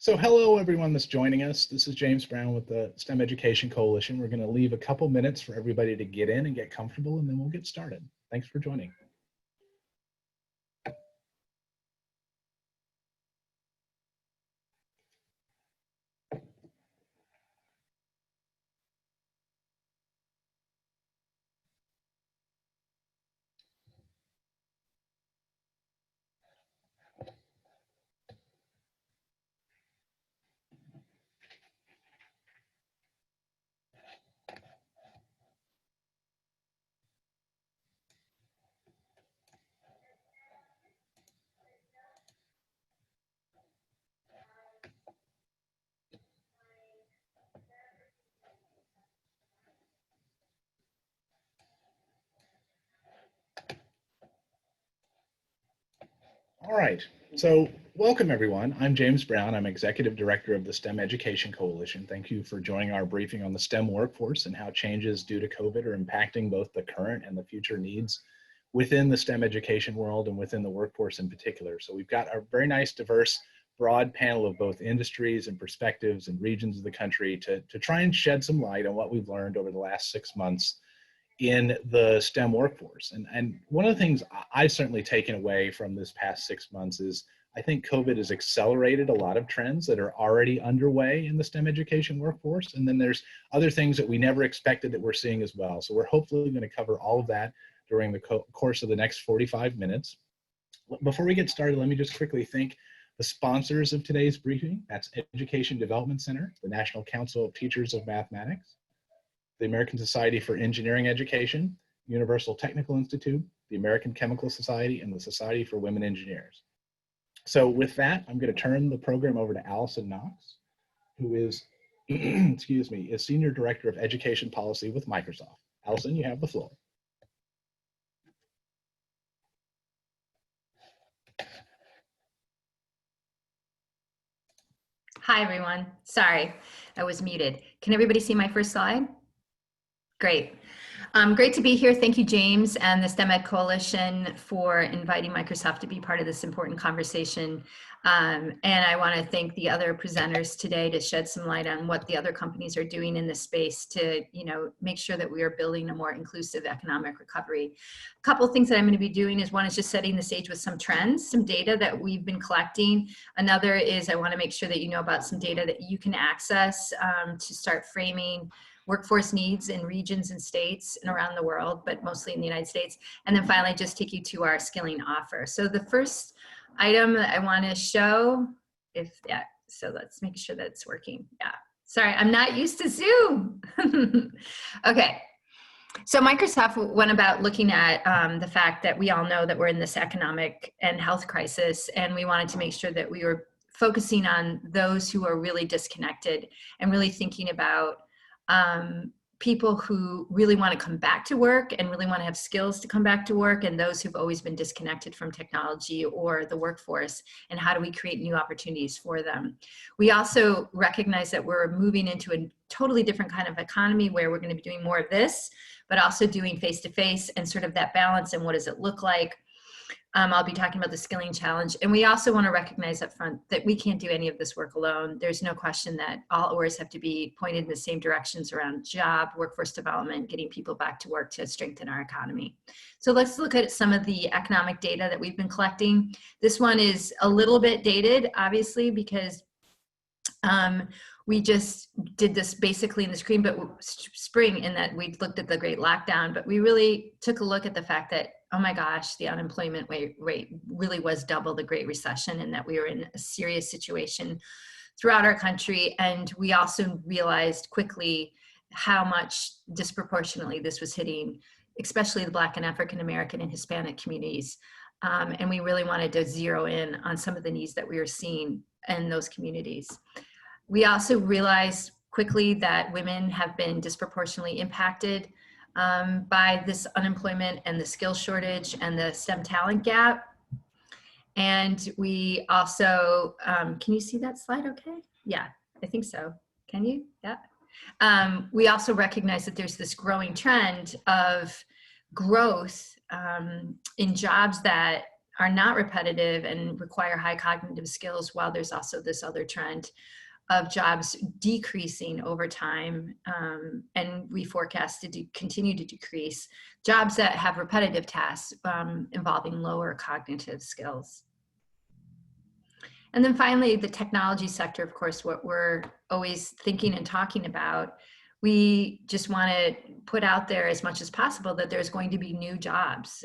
So hello, everyone that's joining us. This is James Brown with the STEM Education Coalition. We're going to leave a couple minutes for everybody to get in and get comfortable, and then we'll get started. Thanks for joining. All right, so welcome everyone. I'm James Brown. I'm Executive Director of the STEM Education Coalition. Thank you for joining our briefing on the STEM workforce and how changes due to COVID are impacting both the current and the future needs within the STEM education world and within the workforce in particular. So we've got a very nice, diverse, broad panel of both industries and perspectives and regions of the country to try and shed some light on what we've learned over the last 6 months in the STEM workforce. And one of the things I've certainly taken away from this past 6 months is I think COVID has accelerated a lot of trends that are already underway in the STEM education workforce. And then there's other things that we never expected that we're seeing as well. So we're hopefully going to cover all of that during the course of the next 45 minutes. Before we get started, let me just quickly thank the sponsors of today's briefing. That's Education Development Center, the National Council of Teachers of Mathematics, the American Society for Engineering Education, Universal Technical Institute, the American Chemical Society, and the Society for Women Engineers. So with that, I'm going to turn the program over to Allyson Knox, who is, excuse me, is Senior Director of Education Policy with Microsoft. Allyson, you have the floor. Hi, everyone. Sorry, I was muted. Can everybody see my first slide? Great. Great to be here. Thank you, James, and the STEM Ed Coalition for inviting Microsoft to be part of this important conversation. And I want to thank the other presenters today to shed some light on what the other companies are doing in this space to, make sure that we are building a more inclusive economic recovery. A couple of things that I'm going to be doing is one is just setting the stage with some trends, some data that we've been collecting. Another is I want to make sure that you know about some data that you can access to start framing workforce needs in regions and states and around the world, but mostly in the United States. And then finally, just take you to our skilling offer. So the first item that I want to show, so let's make sure that it's working. Yeah, sorry, I'm not used to Zoom. Okay, so Microsoft went about looking at the fact that we all know that we're in this economic and health crisis, and we wanted to make sure that we were focusing on those who are really disconnected and really thinking about people who really want to come back to work and really want to have skills to come back to work, and those who've always been disconnected from technology or the workforce, and how do we create new opportunities for them. We also recognize that we're moving into a totally different kind of economy where we're going to be doing more of this, but also doing face-to-face and sort of that balance and what does it look like. I'll be talking about the skilling challenge. And we also want to recognize up front that we can't do any of this work alone. There's no question that all oars have to be pointed in the same directions around job, workforce development, getting people back to work to strengthen our economy. So let's look at some of the economic data that we've been collecting. This one is a little bit dated, obviously, because we just did this basically in the spring in that we looked at the great lockdown, but we really took a look at the fact that, oh my gosh, the unemployment rate really was double the Great Recession, and that we were in a serious situation throughout our country. And we also realized quickly how much disproportionately this was hitting, especially the Black and African American and Hispanic communities. And we really wanted to zero in on some of the needs that we were seeing in those communities. We also realized quickly that women have been disproportionately impacted by this unemployment and the skill shortage and the STEM talent gap. And we also, can you see that slide okay? Yeah, I think so. Can you? Yeah. We also recognize that there's this growing trend of growth in jobs that are not repetitive and require high cognitive skills, while there's also this other trend of jobs decreasing over time, and we forecast to continue to decrease jobs that have repetitive tasks involving lower cognitive skills. And then finally, the technology sector, of course, what we're always thinking and talking about. We just want to put out there as much as possible that there's going to be new jobs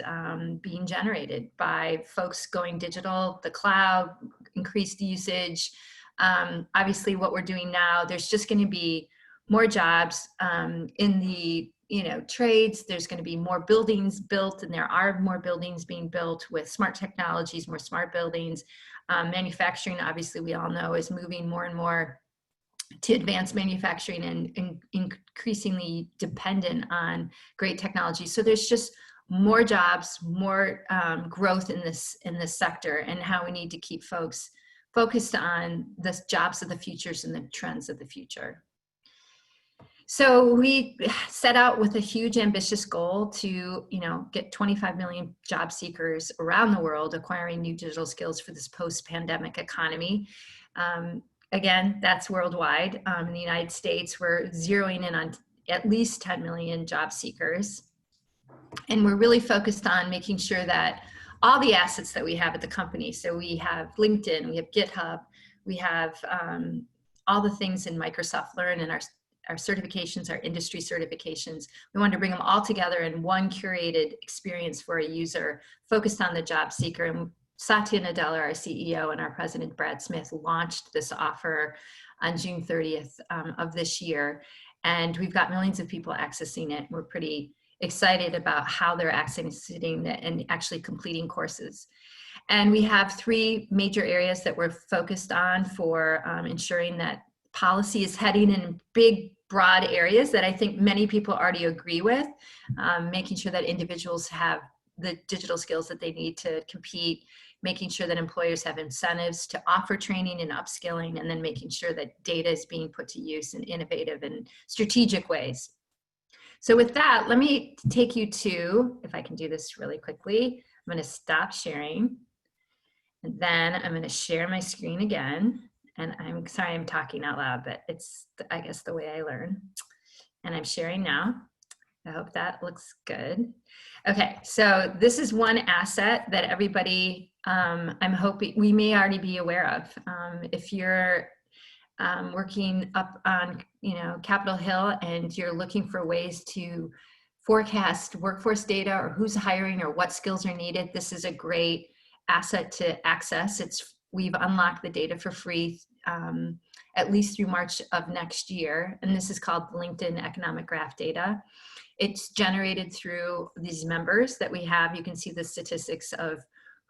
being generated by folks going digital, the cloud, increased usage. Obviously, what we're doing now, there's just going to be more jobs in the trades. There's going to be more buildings built, and there are more buildings being built with smart technologies, more smart buildings. Manufacturing, obviously, we all know, is moving more and more to advanced manufacturing and increasingly dependent on great technology. So there's just more jobs, more growth in this sector, and how we need to keep folks focused on the jobs of the futures and the trends of the future. So we set out with a huge ambitious goal to, get 25 million job seekers around the world acquiring new digital skills for this post-pandemic economy. Again, that's worldwide. In the United States, we're zeroing in on at least 10 million job seekers. And we're really focused on making sure that all the assets that we have at the company, so we have LinkedIn, we have GitHub, we have all the things in Microsoft Learn, and our certifications, our industry certifications. We wanted to bring them all together in one curated experience for a user focused on the job seeker. And Satya Nadella, our CEO, and our president, Brad Smith, launched this offer on June 30th of this year. And we've got millions of people accessing it. We're pretty excited about how they're accessing it and actually completing courses. And we have three major areas that we're focused on for ensuring that policy is heading in big, broad areas that I think many people already agree with, making sure that individuals have the digital skills that they need to compete, making sure that employers have incentives to offer training and upskilling, and then making sure that data is being put to use in innovative and strategic ways. So with that, let me take you to, if I can do this really quickly, I'm going to stop sharing, and then I'm going to share my screen again. And I'm sorry I'm talking out loud, but it's, I guess, the way I learn. And I'm sharing now. I hope that looks good. Okay, so this is one asset that everybody, I'm hoping, we may already be aware of. If you're working up on, Capitol Hill and you're looking for ways to forecast workforce data or who's hiring or what skills are needed, this is a great asset to access. We've unlocked the data for free at least through March of next year. And this is called LinkedIn Economic Graph Data. It's generated through these members that we have. You can see the statistics of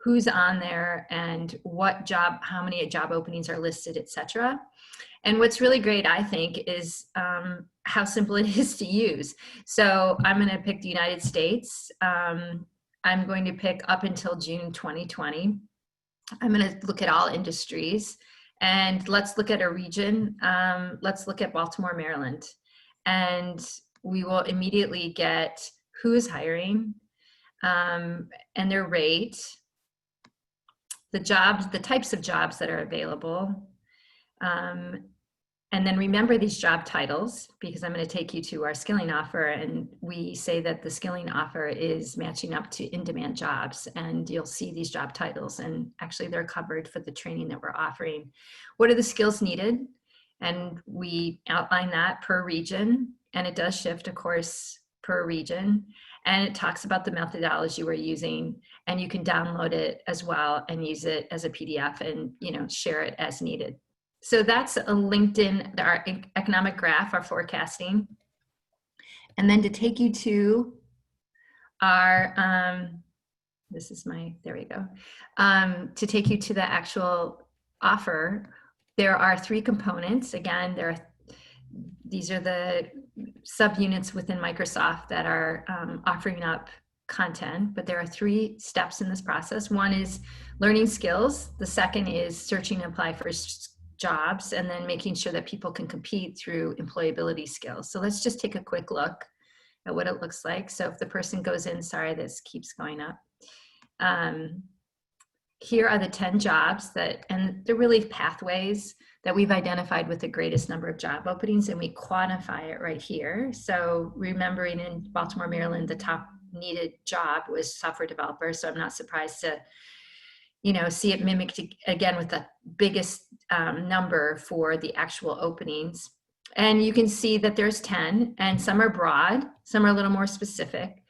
who's on there and what job, how many job openings are listed, et cetera. And what's really great, I think, is how simple it is to use. So I'm going to pick the United States. I'm going to pick up until June 2020. I'm going to look at all industries, and let's look at a region. Let's look at Baltimore, Maryland, and we will immediately get who is hiring and their rate, the jobs, the types of jobs that are available. And then remember these job titles, because I'm going to take you to our skilling offer, and we say that the skilling offer is matching up to in-demand jobs, and you'll see these job titles, and actually they're covered for the training that we're offering. What are the skills needed? And we outline that per region, and it does shift, of course, per region, and it talks about the methodology we're using, and you can download it as well and use it as a PDF and share it as needed. So that's a LinkedIn, our economic graph, our forecasting. And then to take you to our, this is my, there we go. To take you to the actual offer, there are three components. Again, these are the subunits within Microsoft that are offering up content, but there are three steps in this process. One is learning skills. The second is searching and apply for jobs, and then making sure that people can compete through employability skills. So let's just take a quick look at what it looks like. So if the person goes in, sorry, this keeps going up. here are the 10 jobs and they're really pathways that we've identified with the greatest number of job openings, and we quantify it right here. So remembering in Baltimore, Maryland, the top needed job was software developer. So I'm not surprised to, see it mimicked again with the biggest number for the actual openings. And you can see that there's 10, and some are broad, some are a little more specific.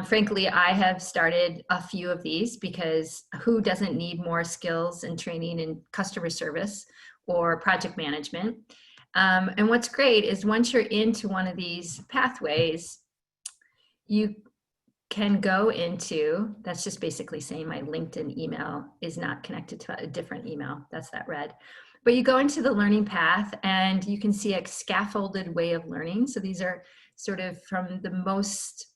Frankly, I have started a few of these because who doesn't need more skills and training in customer service or project management? And what's great is once you're into one of these pathways, you can go into, that's just basically saying my LinkedIn email is not connected to a different email. That's that red. But you go into the learning path and you can see a scaffolded way of learning. So these are sort of from the most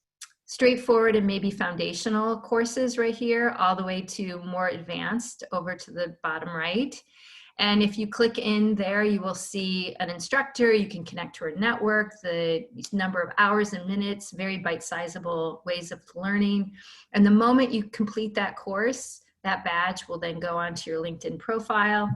straightforward and maybe foundational courses right here, all the way to more advanced over to the bottom right. And if you click in there, you will see an instructor. You can connect to a network, the number of hours and minutes, very bite-sizable ways of learning. And the moment you complete that course, that badge will then go onto your LinkedIn profile.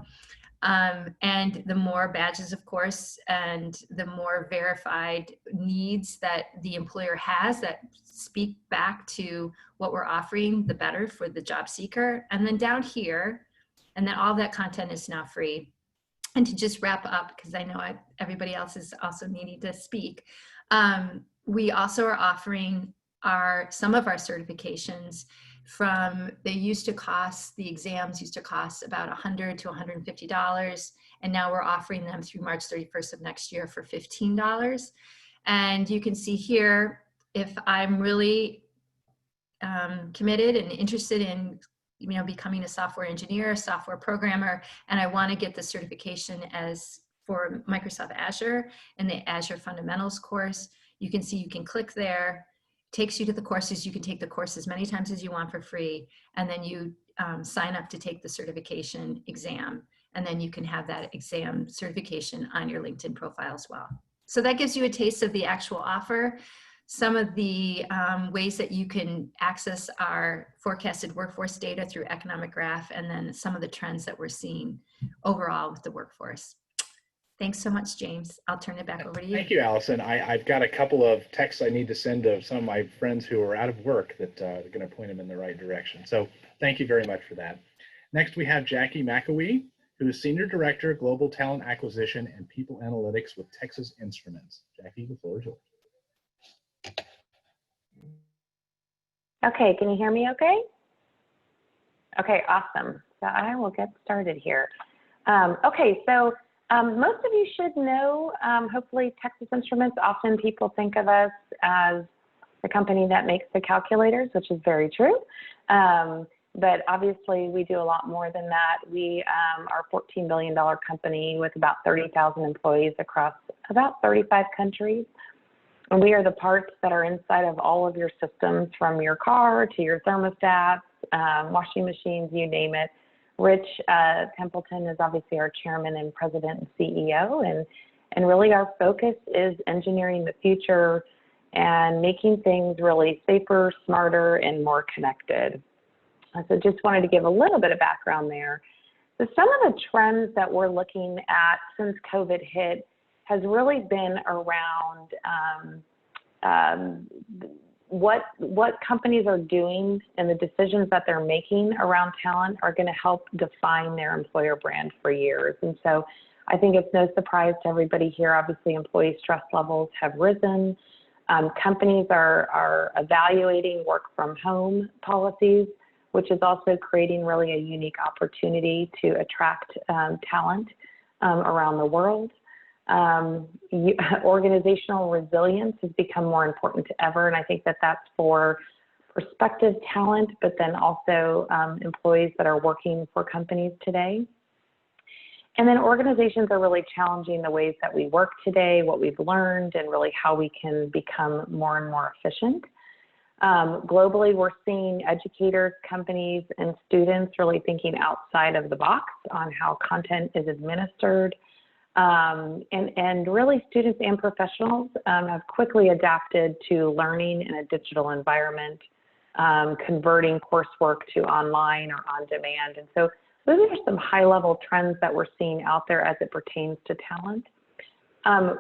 And the more badges, of course, and the more verified needs that the employer has that speak back to what we're offering, the better for the job seeker. And then down here, and then all that content is now free. And to just wrap up, because I know everybody else is also needing to speak, we also are offering some of our certifications from, the exams used to cost about $100 to $150. And now we're offering them through March 31st of next year for $15. And you can see here, if I'm really committed and interested in becoming a software engineer, a software programmer, and I want to get the certification for Microsoft Azure and the Azure Fundamentals course, you can see you can click there, takes you to the courses. You can take the course as many times as you want for free, and then you sign up to take the certification exam, and then you can have that exam certification on your LinkedIn profile as well. So that gives you a taste of the actual offer. Some of the ways that you can access our forecasted workforce data through economic graph, and then some of the trends that we're seeing overall with the workforce. Thanks so much, James. I'll turn it back over to you. Thank you, Allyson. I've got a couple of texts I need to send to some of my friends who are out of work that are going to point them in the right direction. So thank you very much for that. Next, we have Jackie Mackewicz, who is Senior Director, Global Talent Acquisition and People Analytics with Texas Instruments. Jackie, the floor is yours. Okay, can you hear me okay? Okay, awesome. So I will get started here. Okay, so most of you should know, hopefully, Texas Instruments. Often people think of us as the company that makes the calculators, which is very true. But obviously, we do a lot more than that. We are a $14 billion company with about 30,000 employees across about 35 countries. And we are the parts that are inside of all of your systems, from your car to your thermostats, washing machines, you name it. Rich Templeton is obviously our chairman and president and CEO, and really our focus is engineering the future and making things really safer, smarter, and more connected. So just wanted to give a little bit of background there. So some of the trends that we're looking at since COVID hit has really been around what companies are doing, and the decisions that they're making around talent are going to help define their employer brand for years. And so I think it's no surprise to everybody here. Obviously, employee stress levels have risen. Companies are evaluating work from home policies, which is also creating really a unique opportunity to attract talent around the world. Organizational resilience has become more important than ever, and I think that that's for prospective talent, but then also employees that are working for companies today. And then organizations are really challenging the ways that we work today, what we've learned, and really how we can become more and more efficient. Globally, we're seeing educators, companies, and students really thinking outside of the box on how content is administered. And really, students and professionals have quickly adapted to learning in a digital environment. converting coursework to online or on demand. And so those are some high-level trends that we're seeing out there as it pertains to talent.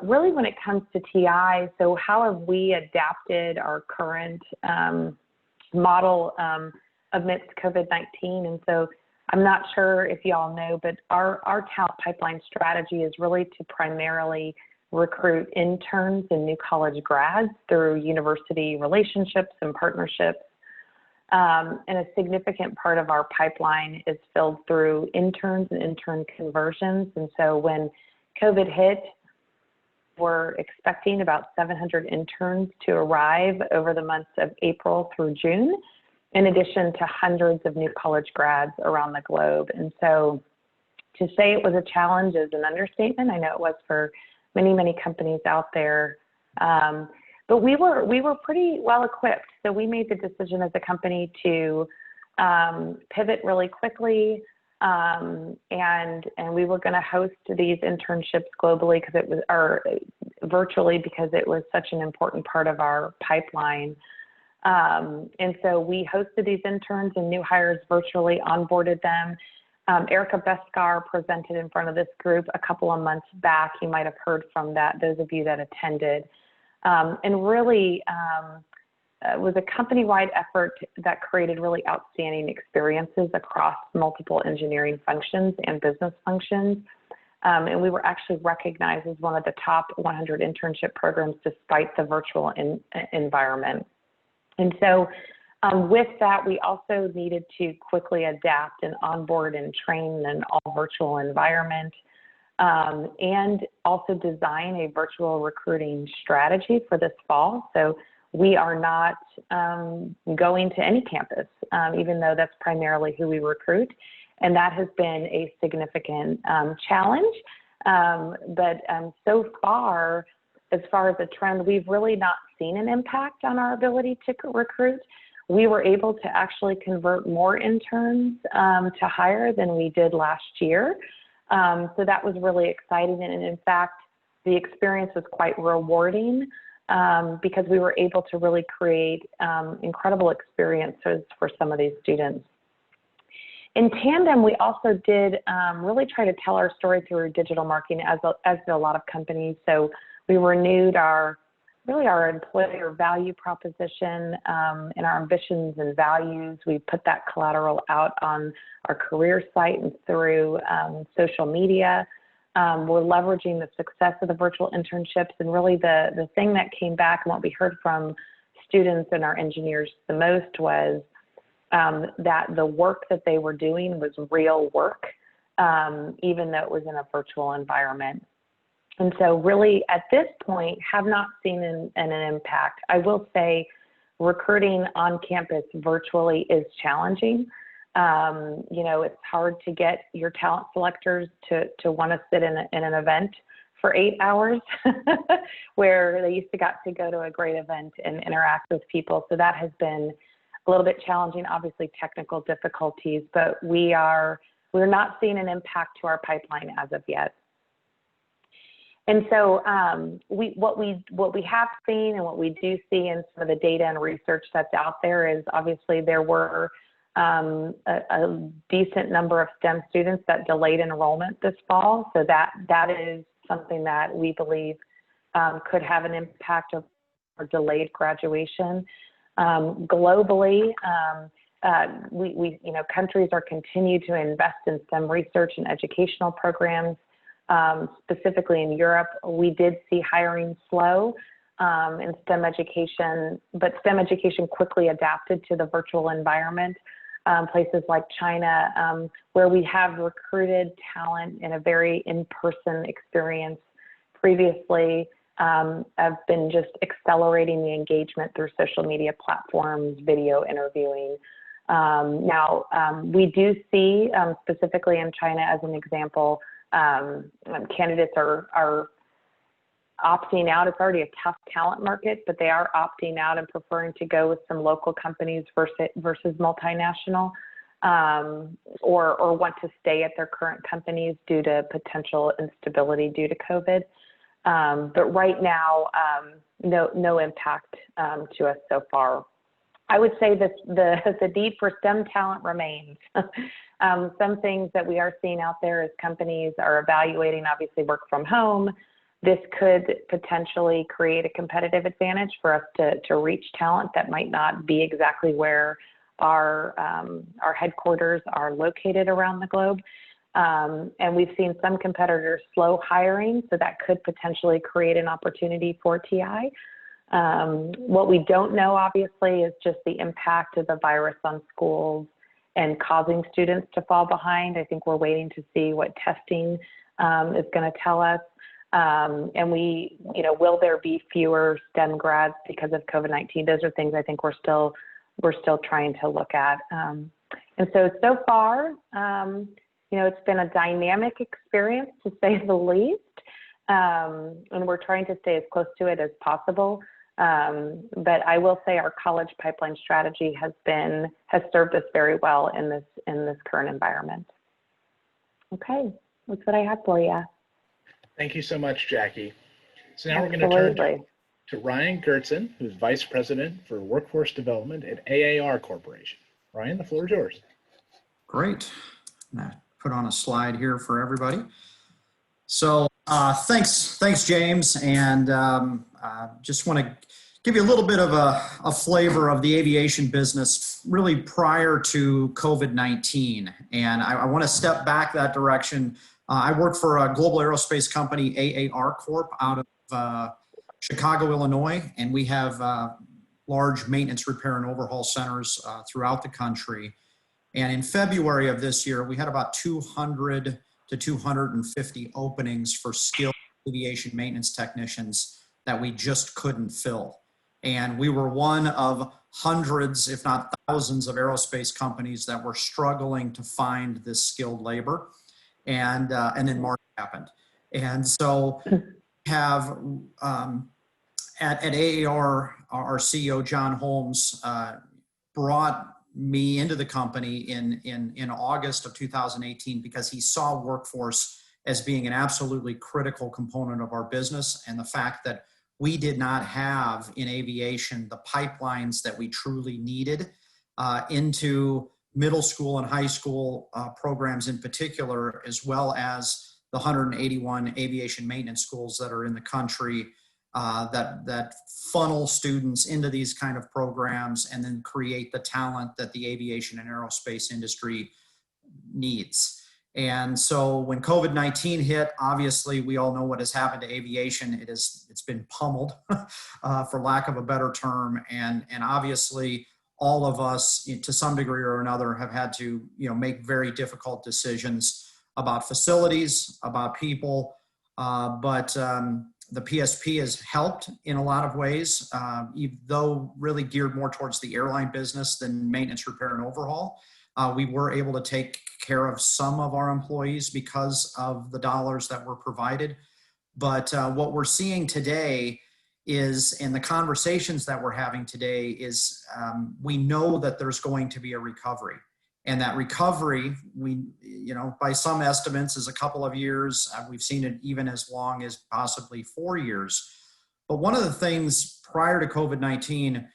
Really, when it comes to TI, so how have we adapted our current model amidst COVID-19? And so I'm not sure if y'all know, but our talent pipeline strategy is really to primarily recruit interns and new college grads through university relationships and partnerships. And a significant part of our pipeline is filled through interns and intern conversions. And so when COVID hit, we're expecting about 700 interns to arrive over the months of April through June, in addition to hundreds of new college grads around the globe. And so to say it was a challenge is an understatement. I know it was for many, many companies out there. But we were pretty well equipped. So we made the decision as a company to pivot really quickly, and we were going to host these internships globally because it was, or virtually, because it was such an important part of our pipeline. And so we hosted these interns and new hires virtually, onboarded them. Erica Beskar presented in front of this group a couple of months back. You might have heard from that, those of you that attended. And really it was a company-wide effort that created really outstanding experiences across multiple engineering functions and business functions. And we were actually recognized as one of the top 100 internship programs despite the virtual environment. And so with that, we also needed to quickly adapt and onboard and train in an all virtual environment. And also design a virtual recruiting strategy for this fall. So we are not going to any campus, even though that's primarily who we recruit. And that has been a significant challenge. But so far as a trend, we've really not seen an impact on our ability to recruit. We were able to actually convert more interns to hire than we did last year. So that was really exciting. And in fact, the experience was quite rewarding because we were able to really create incredible experiences for some of these students. In tandem, we also did really try to tell our story through digital marketing as a lot of companies. So we renewed our employer value proposition and our ambitions and values. We put that collateral out on our career site and through social media. We're leveraging the success of the virtual internships, and really the thing that came back and what we heard from students and our engineers the most was that the work that they were doing was real work, even though it was in a virtual environment. And so really at this point have not seen an impact. I will say recruiting on campus virtually is challenging. You know, it's hard to get your talent selectors to want to sit in an event for 8 hours where they used to got to go to a great event and interact with people. So that has been a little bit challenging, obviously technical difficulties, but we're not seeing an impact to our pipeline as of yet. And so what we have seen and what we do see in some of the data and research that's out there is obviously there were a decent number of STEM students that delayed enrollment this fall. So that is something that we believe could have an impact of or delayed graduation. Globally, countries are continuing to invest in STEM research and educational programs. Specifically in Europe, we did see hiring slow in STEM education, but STEM education quickly adapted to the virtual environment. Places like China, where we have recruited talent in a very in-person experience previously, have been just accelerating the engagement through social media platforms, video interviewing. Now, we do see, specifically in China as an example, candidates are opting out. It's already a tough talent market, but they are opting out and preferring to go with some local companies versus multinational, or want to stay at their current companies due to potential instability due to COVID. But right now, no impact to us so far. I would say that the need for STEM talent remains. Some things that we are seeing out there is companies are evaluating, obviously, work from home. This could potentially create a competitive advantage for us to reach talent that might not be exactly where our headquarters are located around the globe. And we've seen some competitors slow hiring, so that could potentially create an opportunity for TI. What we don't know, obviously, is just the impact of the virus on schools and causing students to fall behind. I think we're waiting to see what testing is going to tell us. And will there be fewer STEM grads because of COVID-19? Those are things I think we're still trying to look at. And so far, it's been a dynamic experience, to say the least. And we're trying to stay as close to it as possible. But I will say our college pipeline strategy has served us very well in this current environment. Okay, that's what I have for you. Thank you so much, Jackie. So now we're going to turn to Ryan Goertzen, who's Vice President for Workforce Development at AAR Corporation. Ryan, the floor is yours. Great. I'm going to put on a slide here for everybody. So thanks, James, and just want to give you a little bit of a flavor of the aviation business really prior to COVID-19. And I want to step back that direction. I work for a global aerospace company, AAR Corp, out of Chicago, Illinois, and we have large maintenance, repair, and overhaul centers throughout the country. And in February of this year, we had about 200 to 250 openings for skilled aviation maintenance technicians that we just couldn't fill. And we were one of hundreds, if not thousands, of aerospace companies that were struggling to find this skilled labor. And then March happened. And so have at AAR, our CEO, John Holmes, brought me into the company in August of 2018 because he saw workforce as being an absolutely critical component of our business, and the fact that we did not have in aviation the pipelines that we truly needed into middle school and high school programs in particular, as well as the 181 aviation maintenance schools that are in the country that funnel students into these kind of programs and then create the talent that the aviation and aerospace industry needs. And so when COVID-19 hit, obviously we all know what has happened to aviation. It's been pummeled, for lack of a better term, and obviously all of us, to some degree or another, have had to make very difficult decisions about facilities, about people, but the PSP has helped in a lot of ways, though really geared more towards the airline business than maintenance, repair, and overhaul. We were able to take care of some of our employees because of the dollars that were provided. But what we're seeing today is, and the conversations that we're having today is, we know that there's going to be a recovery. And that recovery, by some estimates, is a couple of years. We've seen it even as long as possibly 4 years. But one of the things prior to COVID-19,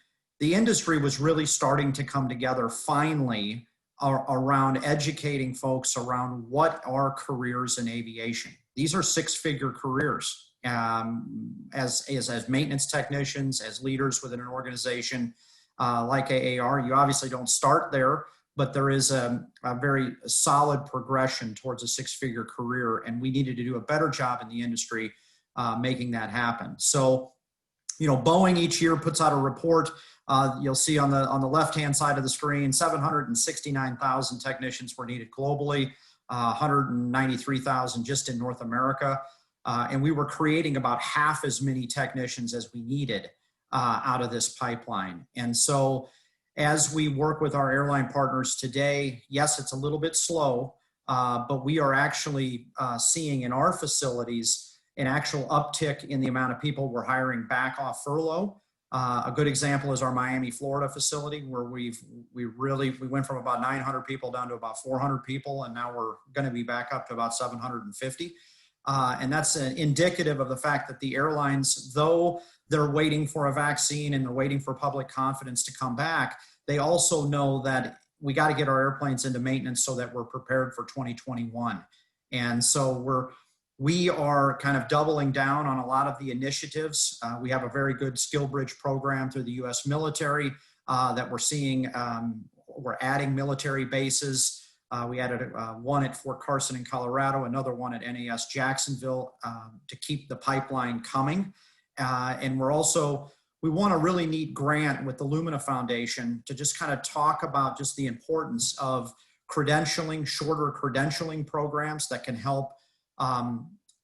the industry was really starting to come together finally around educating folks around what are careers in aviation. These are six-figure careers as maintenance technicians, as leaders within an organization like AAR. You obviously don't start there, but there is a very solid progression towards a six-figure career, and we needed to do a better job in the industry making that happen. So, Boeing each year puts out a report. You'll see on the left-hand side of the screen, 769,000 technicians were needed globally, 193,000 just in North America, and we were creating about half as many technicians as we needed out of this pipeline. And so, as we work with our airline partners today, yes, it's a little bit slow, but we are actually seeing in our facilities an actual uptick in the amount of people we're hiring back off furlough. A good example is our Miami, Florida facility, where we went from about 900 people down to about 400 people, and now we're going to be back up to about 750. And that's indicative of the fact that the airlines, though they're waiting for a vaccine and they're waiting for public confidence to come back, they also know that we got to get our airplanes into maintenance so that we're prepared for 2021. And so we are kind of doubling down on a lot of the initiatives. We have a very good skill bridge program through the U.S. military that we're seeing. We're adding military bases. We added one at Fort Carson in Colorado, another one at NAS Jacksonville to keep the pipeline coming. And we won a really neat grant with the Lumina Foundation to just kind of talk about just the importance of credentialing, shorter credentialing programs that can help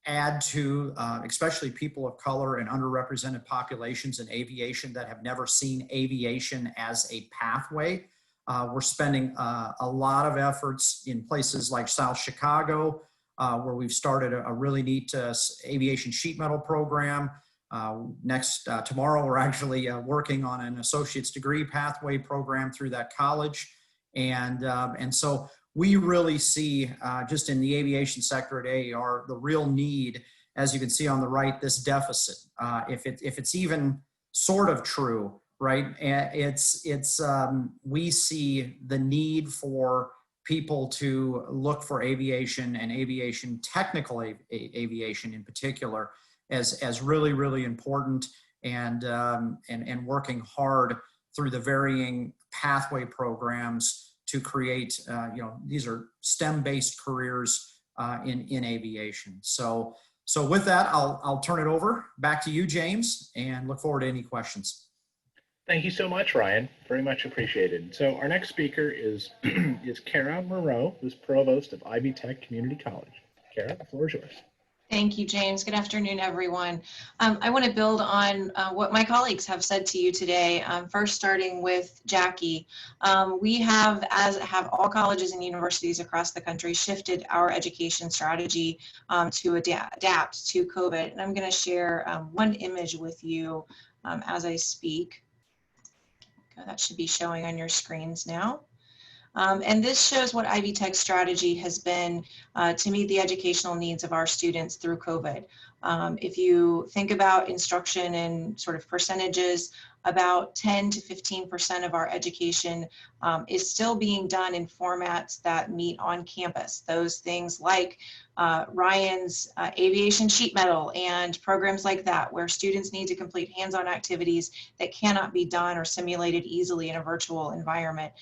add to, especially people of color and underrepresented populations in aviation that have never seen aviation as a pathway. We're spending a lot of efforts in places like South Chicago, where we've started a really neat aviation sheet metal program. Tomorrow, we're actually working on an associate's degree pathway program through that college. And so we really see just in the aviation sector at AAR, the real need, as you can see on the right, this deficit. If it's even sort of true, right? We see the need for people to look for aviation and aviation, technical aviation in particular, as really, really important, and working hard through the varying pathway programs to create, these are STEM-based careers in aviation. So with that, I'll turn it over back to you, James, and look forward to any questions. Thank you so much, Ryan. Very much appreciated. So our next speaker is Kara Monroe, who's Provost of Ivy Tech Community College. Kara, the floor is yours. Thank you, James. Good afternoon, everyone. I want to build on what my colleagues have said to you today. First, starting with Jackie. We have, as have all colleges and universities across the country, shifted our education strategy to adapt to COVID. And I'm going to share one image with you as I speak. That should be showing on your screens now. And this shows what Ivy Tech's strategy has been to meet the educational needs of our students through COVID. If you think about instruction in sort of percentages, about 10 to 15% of our education is still being done in formats that meet on campus. Those things like Ryan's aviation sheet metal and programs like that, where students need to complete hands-on activities that cannot be done or simulated easily in a virtual environment.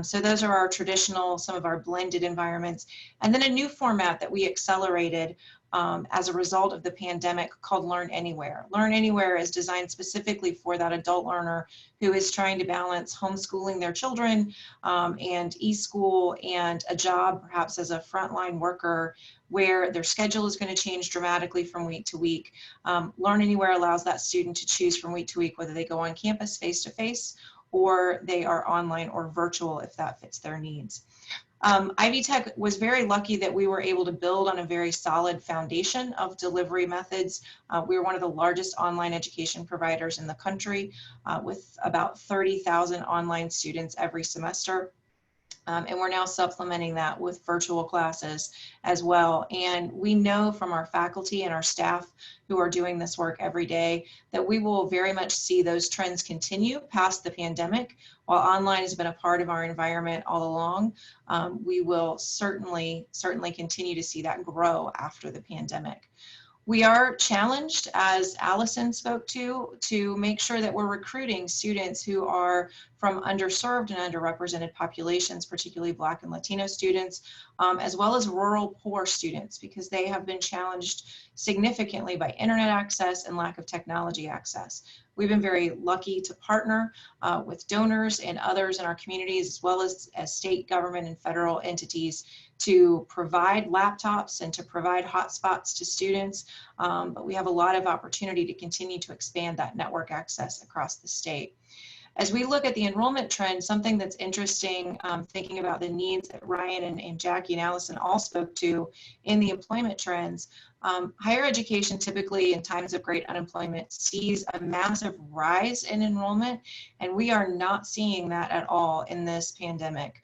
So those are our traditional, some of our blended environments. And then a new format that we accelerated as a result of the pandemic called Learn Anywhere. Learn Anywhere is designed specifically for that adult learner who is trying to balance homeschooling their children and e-school and a job perhaps as a frontline worker where their schedule is going to change dramatically from week to week. Learn Anywhere allows that student to choose from week to week whether they go on campus face-to-face or they are online or virtual if that fits their needs. Ivy Tech was very lucky that we were able to build on a very solid foundation of delivery methods. We are one of the largest online education providers in the country with about 30,000 online students every semester. And we're now supplementing that with virtual classes as well. And we know from our faculty and our staff who are doing this work every day that we will very much see those trends continue past the pandemic. While online has been a part of our environment all along, we will certainly continue to see that grow after the pandemic. We are challenged, as Allyson spoke to make sure that we're recruiting students who are from underserved and underrepresented populations, particularly Black and Latino students, as well as rural poor students, because they have been challenged significantly by internet access and lack of technology access. We've been very lucky to partner with donors and others in our communities, as well as state government and federal entities to provide laptops and to provide hotspots to students. But we have a lot of opportunity to continue to expand that network access across the state. As we look at the enrollment trend, something that's interesting, thinking about the needs that Ryan and Jackie and Allyson all spoke to in the employment trends, Higher education typically in times of great unemployment sees a massive rise in enrollment, and we are not seeing that at all in this pandemic.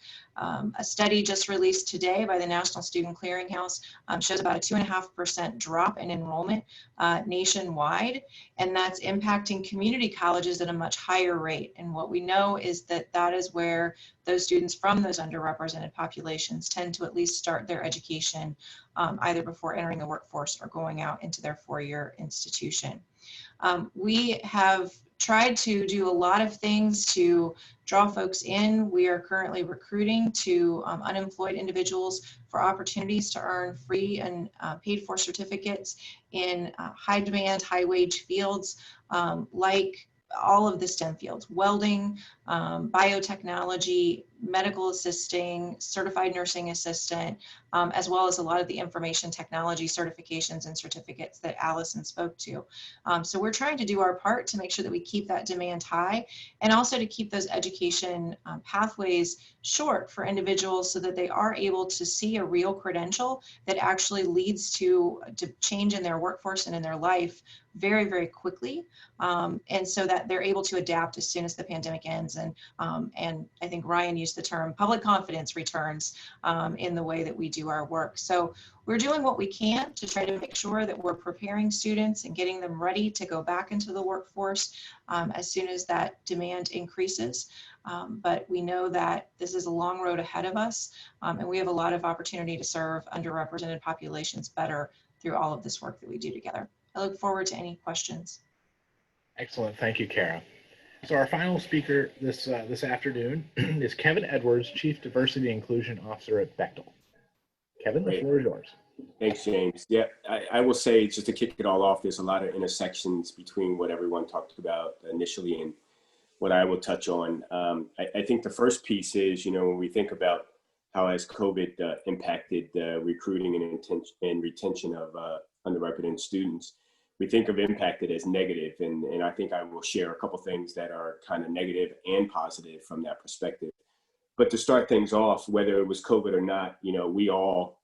A study just released today by the National Student Clearinghouse shows about a 2.5% drop in enrollment nationwide, and that's impacting community colleges at a much higher rate. And what we know is that that is where those students from those underrepresented populations tend to at least start their education either before entering the workforce or going out into their four-year institution. We have tried to do a lot of things to draw folks in. We are currently recruiting to unemployed individuals for opportunities to earn free and paid for certificates in high demand, high wage fields like all of the STEM fields: welding, biotechnology, medical assisting, certified nursing assistant, as well as a lot of the information technology certifications and certificates that Allyson spoke to. So we're trying to do our part to make sure that we keep that demand high, and also to keep those education pathways short for individuals so that they are able to see a real credential that actually leads to change in their workforce and in their life very, very quickly, and so that they're able to adapt as soon as the pandemic ends. And I think Ryan used the term public confidence returns in the way that we do our work. So we're doing what we can to try to make sure that we're preparing students and getting them ready to go back into the workforce as soon as that demand increases. But we know that this is a long road ahead of us, and we have a lot of opportunity to serve underrepresented populations better through all of this work that we do together. I look forward to any questions. Excellent. Thank you, Kara. So our final speaker this afternoon is Kevin Edwards, Chief Diversity Inclusion Officer at Bechtel. Kevin, the floor is yours. Thanks, James. Yeah, I will say, just to kick it all off, there's a lot of intersections between what everyone talked about initially and what I will touch on. I think the first piece is, when we think about how has COVID impacted recruiting and retention of underrepresented students, we think of impacted as negative. And I think I will share a couple things that are kind of negative and positive from that perspective. But to start things off, whether it was COVID or not, we all,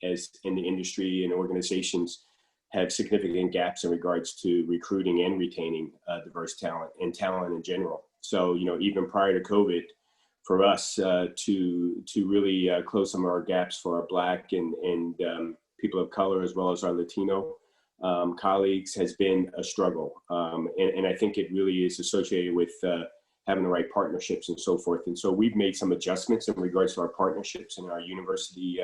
as in the industry and organizations, have significant gaps in regards to recruiting and retaining diverse talent and talent in general. So, even prior to COVID, for us to really close some of our gaps for our Black and people of color, as well as our Latino colleagues, has been a struggle. And I think it really is associated with having the right partnerships and so forth. And so we've made some adjustments in regards to our partnerships and our university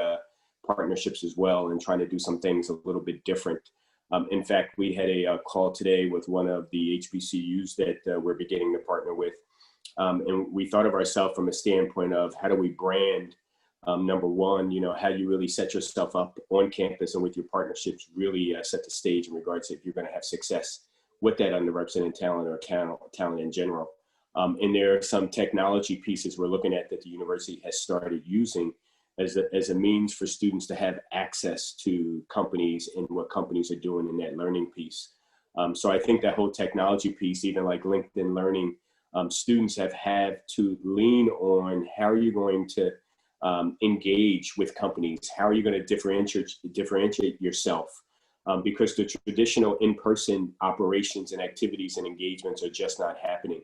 partnerships as well, and trying to do some things a little bit different. In fact, we had a call today with one of the HBCUs that we're beginning to partner with. And we thought of ourselves from a standpoint of how do we brand, number one, how you really set yourself up on campus and with your partnerships really set the stage in regards to if you're going to have success with that underrepresented talent or talent in general. And there are some technology pieces we're looking at that the university has started using as a means for students to have access to companies and what companies are doing in that learning piece. So I think that whole technology piece, even like LinkedIn Learning, students have had to lean on how are you going to engage with companies? How are you going to differentiate yourself? Because the traditional in-person operations and activities and engagements are just not happening.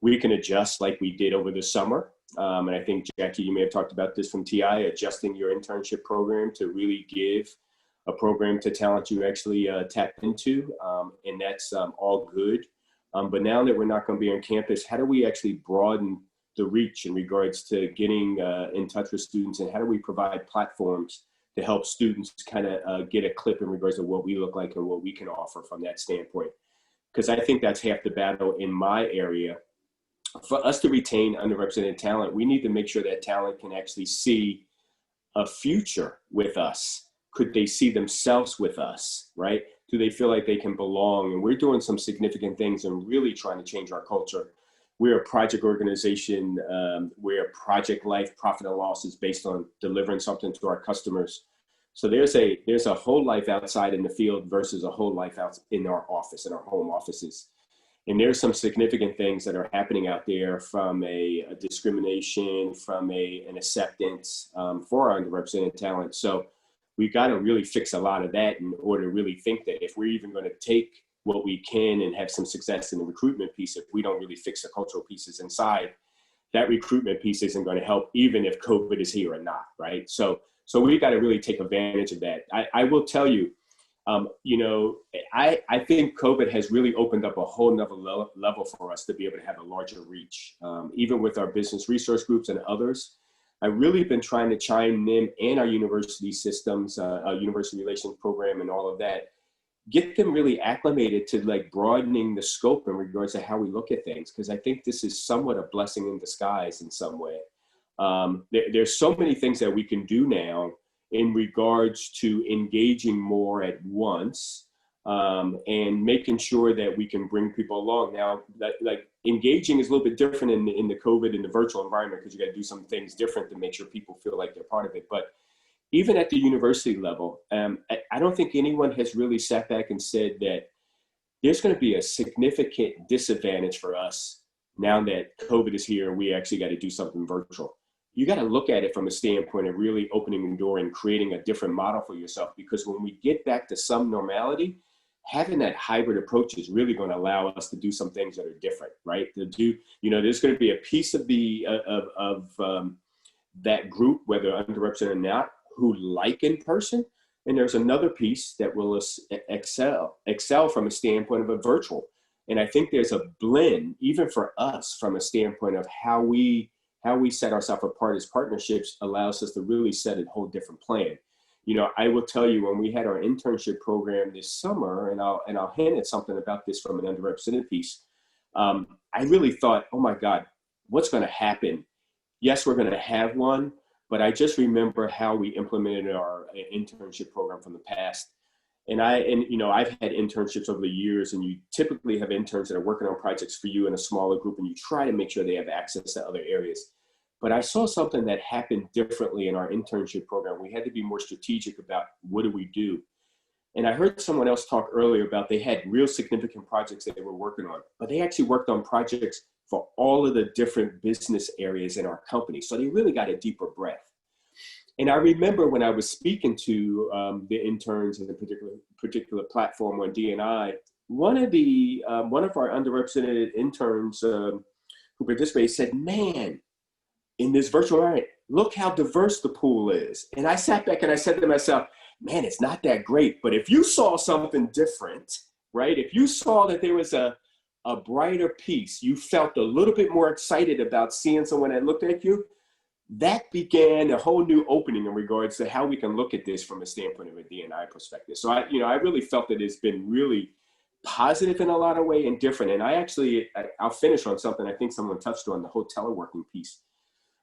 We can adjust like we did over the summer. And I think, Jackie, you may have talked about this from TI, adjusting your internship program to really give a program to talent you actually tap into. And that's all good. But now that we're not going to be on campus, how do we actually broaden the reach in regards to getting in touch with students, and how do we provide platforms to help students kind of get a clip in regards to what we look like and what we can offer from that standpoint? Because I think that's half the battle in my area. For us to retain underrepresented talent, we need to make sure that talent can actually see a future with us. Could they see themselves with us, right? Do they feel like they can belong? And we're doing some significant things and really trying to change our culture. We're a project organization. We're project life, profit and loss is based on delivering something to our customers. So there's a whole life outside in the field versus a whole life out in our office, in our home offices. And there's some significant things that are happening out there from a discrimination, from an acceptance for our underrepresented talent. So we've got to really fix a lot of that in order to really think that if we're even going to take what we can and have some success in the recruitment piece, if we don't really fix the cultural pieces inside, that recruitment piece isn't going to help, even if COVID is here or not, right? So we've got to really take advantage of that. I will tell you, you know, I think COVID has really opened up a whole nother level for us to be able to have a larger reach, even with our business resource groups and others. I've really been trying to chime in and our university systems, our university relations program and all of that, get them really acclimated to like broadening the scope in regards to how we look at things. Because I think this is somewhat a blessing in disguise in some way. There's so many things that we can do now in regards to engaging more at once and making sure that we can bring people along. Now, like engaging is a little bit different in the COVID and the virtual environment because you got to do some things different to make sure people feel like they're part of it. But even at the university level, I don't think anyone has really sat back and said that there's going to be a significant disadvantage for us now that COVID is here. We actually got to do something virtual. You got to look at it from a standpoint of really opening the door and creating a different model for yourself, because when we get back to some normality, having that hybrid approach is really going to allow us to do some things that are different, right? To do, you know, there's going to be a piece of the that group, whether underrepresented or not, who like in person, and there's another piece that will excel from a standpoint of a virtual. And I think there's a blend, even for us, from a standpoint of how we set ourselves apart as partnerships allows us to really set a whole different plan. You know, I will tell you, when we had our internship program this summer, and I'll hint at something about this from an underrepresented piece, I really thought, oh my God, what's going to happen? Yes, we're going to have one, but I just remember how we implemented our internship program from the past. And you know, I've had internships over the years, and you typically have interns that are working on projects for you in a smaller group, and you try to make sure they have access to other areas. But I saw something that happened differently in our internship program. We had to be more strategic about what do we do. And I heard someone else talk earlier about they had real significant projects that they were working on, but they actually worked on projects for all of the different business areas in our company. So they really got a deeper breadth. And I remember when I was speaking to the interns in the particular platform on D&I, one of our underrepresented interns who participated said, man, in this virtual environment, look how diverse the pool is. And I sat back and I said to myself, man, it's not that great. But if you saw something different, right? If you saw that there was a brighter piece, you felt a little bit more excited about seeing someone that looked at you, that began a whole new opening in regards to how we can look at this from a standpoint of a D&I perspective. So I really felt that it's been really positive in a lot of ways and different. And I'll finish on something I think someone touched on, the whole teleworking piece.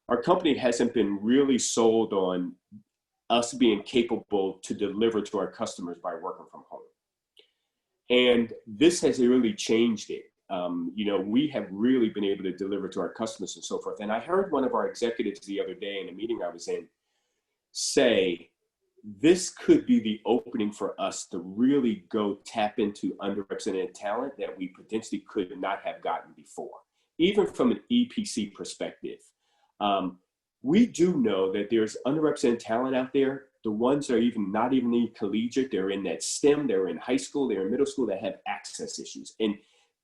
Our company hasn't been really sold on us being capable to deliver to our customers by working from home. And this has really changed it. You know, we have really been able to deliver to our customers and so forth. And I heard one of our executives the other day in a meeting I was in say, this could be the opening for us to really go tap into underrepresented talent that we potentially could not have gotten before, even from an EPC perspective. We do know that there's underrepresented talent out there. The ones that are not even in collegiate, they're in that STEM, they're in high school, they're in middle school, that have access issues. And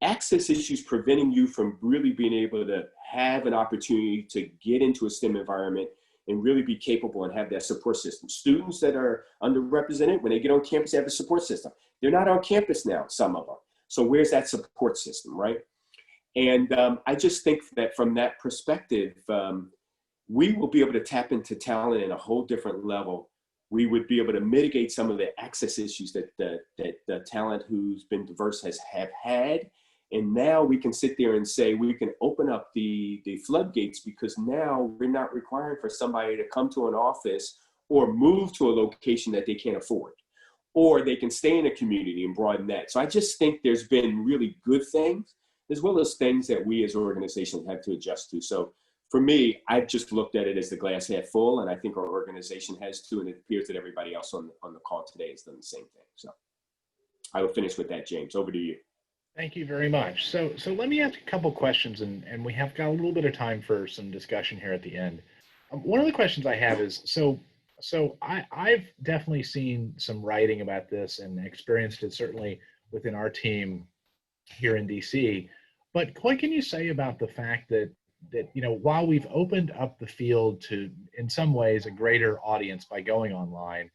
access issues preventing you from really being able to have an opportunity to get into a STEM environment and really be capable and have that support system. Students that are underrepresented, when they get on campus, they have a support system. They're not on campus now, some of them. So where's that support system, right? And I just think that from that perspective, we will be able to tap into talent in a whole different level. We would be able to mitigate some of the access issues that the talent who's been diverse have had. And now we can sit there and say, we can open up the floodgates, because now we're not requiring for somebody to come to an office or move to a location that they can't afford, or they can stay in a community and broaden that. So I just think there's been really good things, as well as things that we as organizations have to adjust to. So for me, I've just looked at it as the glass half full, and I think our organization has too, and it appears that everybody else on the call today has done the same thing. So I will finish with that, James. Over to you. Thank you very much. So let me ask a couple questions, and we have got a little bit of time for some discussion here at the end. One of the questions I have is, so So I've definitely seen some writing about this and experienced it certainly within our team here in DC. But what can you say about the fact that while we've opened up the field to, in some ways, a greater audience by going online,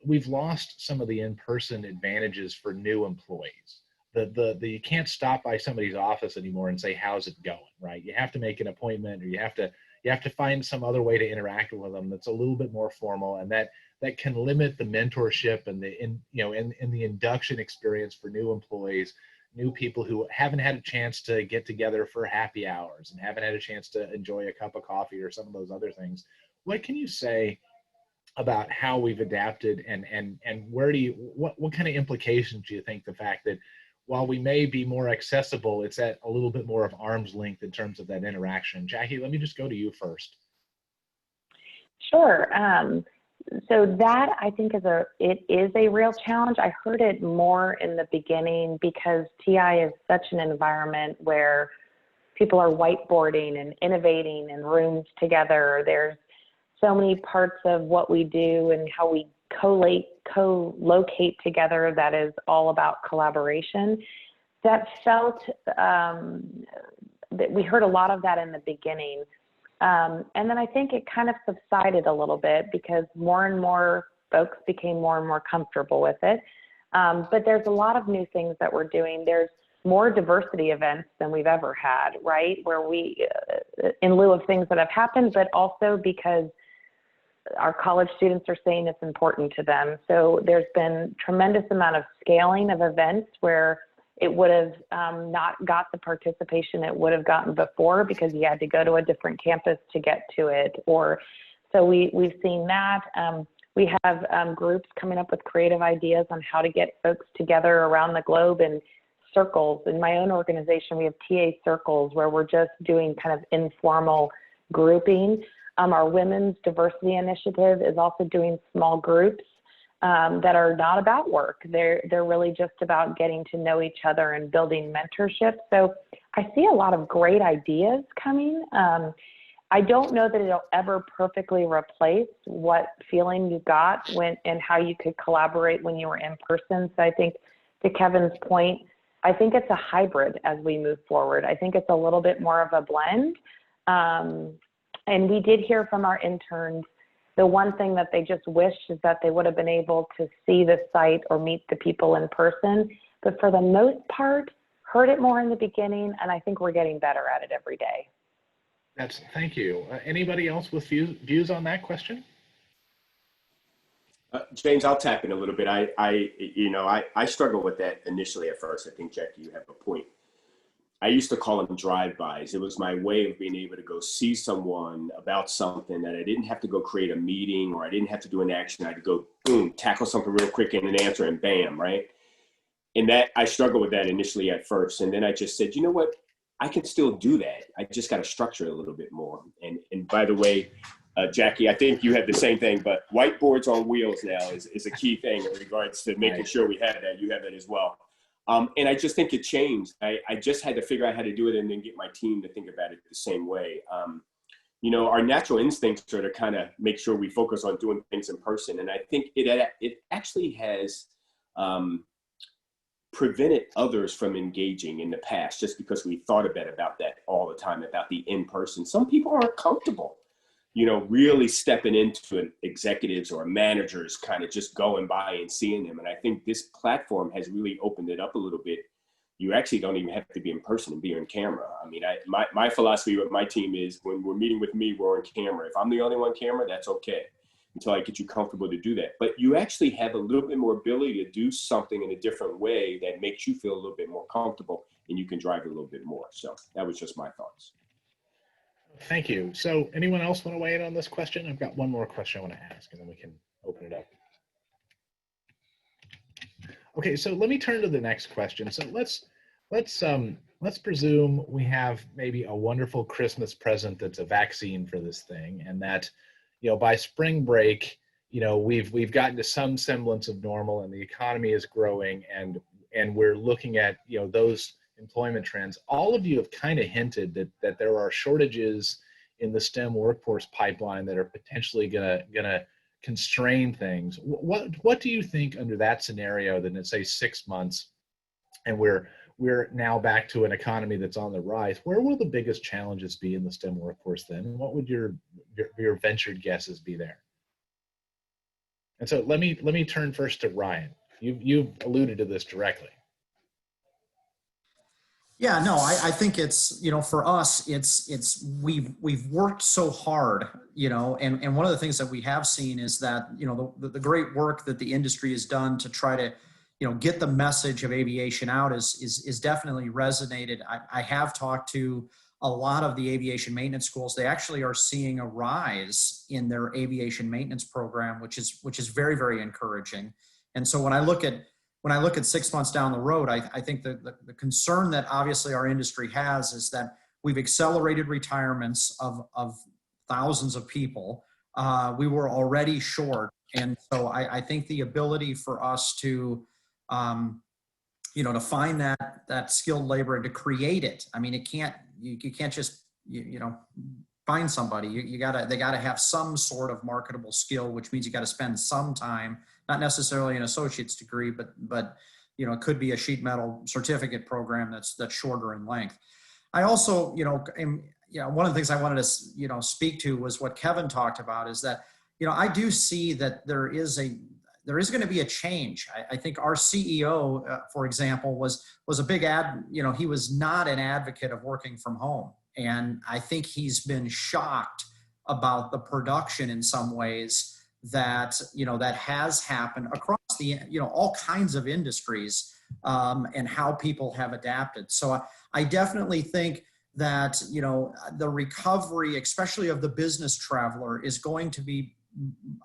we've lost some of the in-person advantages for new employees. You can't stop by somebody's office anymore and say, how's it going, right? You have to make an appointment, or you have to find some other way to interact with them that's a little bit more formal, and that can limit the mentorship and the induction experience for new employees, new people who haven't had a chance to get together for happy hours and haven't had a chance to enjoy a cup of coffee or some of those other things. What can you say about how we've adapted, and what kind of implications do you think the fact that while we may be more accessible, it's at a little bit more of arm's length in terms of that interaction? Jackie, let me just go to you first. Sure. So that, I think, is a real challenge. I heard it more in the beginning because TI is such an environment where people are whiteboarding and innovating in rooms together. There's so many parts of what we do and how we co-locate together that is all about collaboration. That felt that we heard a lot of that in the beginning. And then I think it kind of subsided a little bit because more and more folks became more and more comfortable with it. But there's a lot of new things that we're doing. There's more diversity events than we've ever had, right? Where we, in lieu of things that have happened, but also because our college students are saying it's important to them. So there's been tremendous amount of scaling of events where it would have not got the participation it would have gotten before because you had to go to a different campus to get to it. Or so we've seen that. We have groups coming up with creative ideas on how to get folks together around the globe in circles. In my own organization, we have TA circles where we're just doing kind of informal grouping. Our Women's Diversity Initiative is also doing small groups that are not about work. They're really just about getting to know each other and building mentorship. So I see a lot of great ideas coming. I don't know that it'll ever perfectly replace what feeling you got and how you could collaborate when you were in person. So I think, to Kevin's point, I think it's a hybrid as we move forward. I think it's a little bit more of a blend. And we did hear from our interns, the one thing that they just wish is that they would have been able to see the site or meet the people in person. But for the most part, heard it more in the beginning, and I think we're getting better at it every day. Thank you. Anybody else with views on that question? James, I'll tap in a little bit. I struggled with that initially at first. I think, Jackie, you have a point. I used to call them drive-bys. It was my way of being able to go see someone about something that I didn't have to go create a meeting or I didn't have to do an action. I could go, boom, tackle something real quick and an answer and bam, right? And that I struggled with that initially at first. And then I just said, you know what? I can still do that. I just got to structure it a little bit more. And by the way, Jackie, I think you have the same thing, but whiteboards on wheels now is a key thing in regards to making sure we have that. You have that as well. And I just think it changed. I just had to figure out how to do it and then get my team to think about it the same way. Our natural instincts are to kind of make sure we focus on doing things in person. And I think it actually has prevented others from engaging in the past just because we thought about that all the time, about the in-person. Some people aren't comfortable, really stepping into executives or managers, kind of just going by and seeing them. And I think this platform has really opened it up a little bit. You actually don't even have to be in person and be on camera. I mean, my philosophy with my team is when we're meeting with me, we're on camera. If I'm the only one on camera, that's okay until I get you comfortable to do that. But you actually have a little bit more ability to do something in a different way that makes you feel a little bit more comfortable and you can drive it a little bit more. So that was just my thoughts. Thank you. So anyone else want to weigh in on this question? I've got one more question I want to ask and then we can open it up. Okay, so let me turn to the next question. So let's presume we have maybe a wonderful Christmas present that's a vaccine for this thing, and that, by spring break, we've gotten to some semblance of normal and the economy is growing and we're looking at, those employment trends. All of you have kind of hinted that there are shortages in the STEM workforce pipeline that are potentially gonna constrain things. What do you think under that scenario, that in say 6 months, and we're now back to an economy that's on the rise, where will the biggest challenges be in the STEM workforce then? And what would your ventured guesses be there? And so let me turn first to Ryan. You've alluded to this directly. Yeah, no, I think it's, for us, we've worked so hard, and one of the things that we have seen is that, the great work that the industry has done to try to, get the message of aviation out is definitely resonated. I have talked to a lot of the aviation maintenance schools. They actually are seeing a rise in their aviation maintenance program, which is very, very encouraging. And so when I look at 6 months down the road, I think the concern that obviously our industry has is that we've accelerated retirements of thousands of people. We were already short. And so I think the ability for us to, to find that skilled labor and to create it. I mean, you can't just, find somebody. They gotta have some sort of marketable skill, which means you got to spend some time, not necessarily an associate's degree, but it could be a sheet metal certificate program that's shorter in length. I also, one of the things I wanted to, speak to was what Kevin talked about, is that, I do see that there is going to be a change. I think our CEO, for example, was a big he was not an advocate of working from home. And I think he's been shocked about the production in some ways that, that has happened across the, all kinds of industries, and how people have adapted. So I definitely think that, the recovery, especially of the business traveler, is going to be,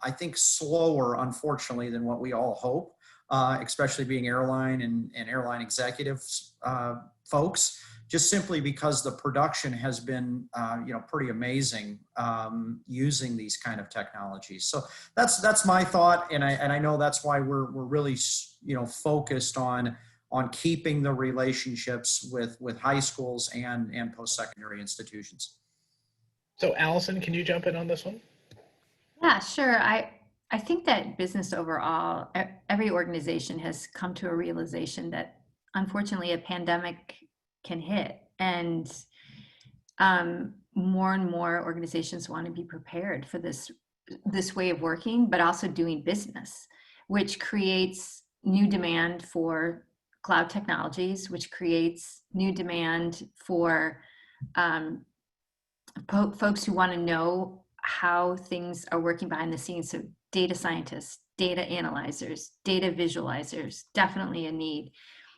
I think, slower, unfortunately, than what we all hope, especially being airline and airline executives folks, just simply because the production has been, pretty amazing using these kind of technologies. So that's my thought, and I know that's why we're really, focused on keeping the relationships with high schools and post-secondary institutions. So Allyson, can you jump in on this one? Yeah, sure. I think that business overall, every organization has come to a realization that unfortunately a pandemic can hit, and more and more organizations want to be prepared for this way of working, but also doing business, which creates new demand for cloud technologies, which creates new demand for folks who want to know how things are working behind the scenes. So data scientists, data analyzers, data visualizers, definitely a need.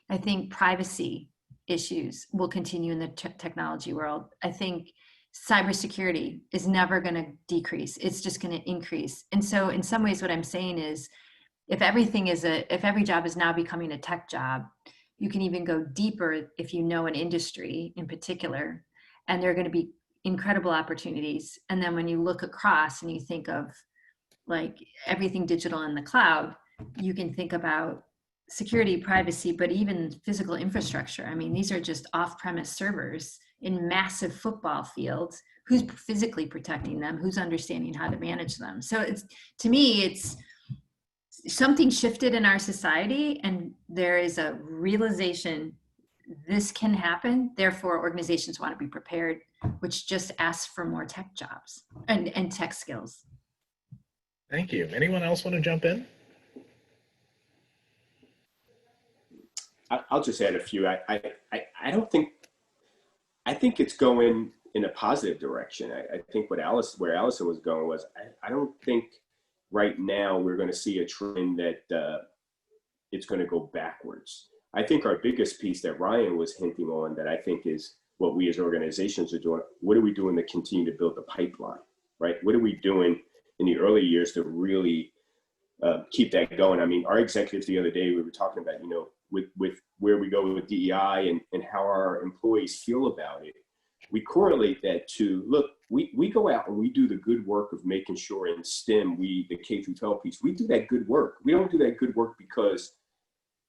I think privacy issues will continue in the technology world. I think cybersecurity is never going to decrease. It's just going to increase. And so in some ways, what I'm saying is, if every job is now becoming a tech job, you can even go deeper if you know an industry in particular, and there are going to be incredible opportunities. And then when you look across and you think of like everything digital in the cloud, you can think about security, privacy, but even physical infrastructure. I mean, these are just off-premise servers in massive football fields. Who's physically protecting them? Who's understanding how to manage them? So to me, it's something shifted in our society, and there is a realization this can happen. Therefore, organizations want to be prepared, which just asks for more tech jobs and tech skills. Thank you. Anyone else want to jump in? I'll just add a few. I think it's going in a positive direction. I think where Allyson was going was, I don't think right now we're going to see a trend that it's going to go backwards. I think our biggest piece that Ryan was hinting on, that I think is what we as organizations are doing, what are we doing to continue to build the pipeline, right? What are we doing in the early years to really keep that going? I mean, our executives the other day, we were talking about, with where we go with DEI and how our employees feel about it. We correlate that to, look, we go out and we do the good work of making sure in STEM, the K-12 piece, we do that good work. We don't do that good work because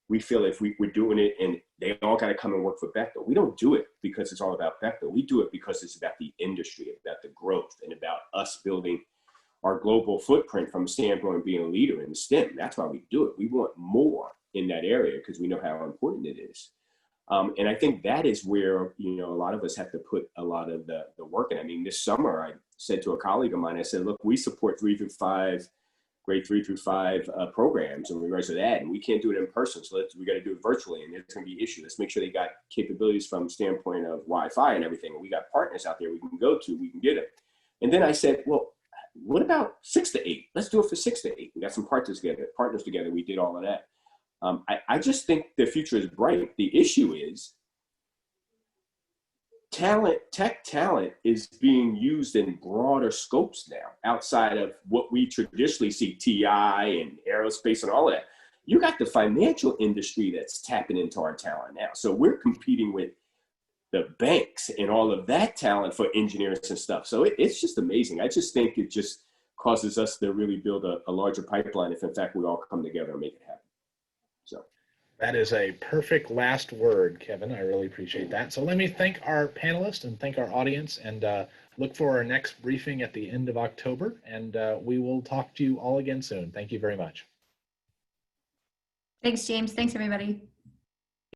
we feel if we're doing it and they all got to come and work for Bechtel. We don't do it because it's all about Bechtel. We do it because it's about the industry, about the growth, and about us building our global footprint from a standpoint of being a leader in STEM. That's why we do it. We want more in that area because we know how important it is. And I think that is where, you know, a lot of us have to put a lot of the work in. I mean, this summer I said to a colleague of mine, I said, look, we support grade 3 through 5 programs in regards to that, and we can't do it in person, so we got to do it virtually, and it's going to be an issue. Let's make sure they got capabilities from standpoint of Wi-Fi and everything, and we got partners out there we can go to, we can get it. And then I said, well, what about 6 to 8? Let's do it for 6 to 8. We got some partners together. We did all of that. I just think the future is bright. The issue is tech talent is being used in broader scopes now, outside of what we traditionally see, TI and aerospace and all of that. You got the financial industry that's tapping into our talent now. So we're competing with the banks and all of that talent for engineers and stuff. So it's just amazing. I just think it just causes us to really build a larger pipeline if in fact we all come together and make it happen. So. That is a perfect last word, Kevin. I really appreciate that. So let me thank our panelists and thank our audience, and look for our next briefing at the end of October. And we will talk to you all again soon. Thank you very much. Thanks, James. Thanks, everybody.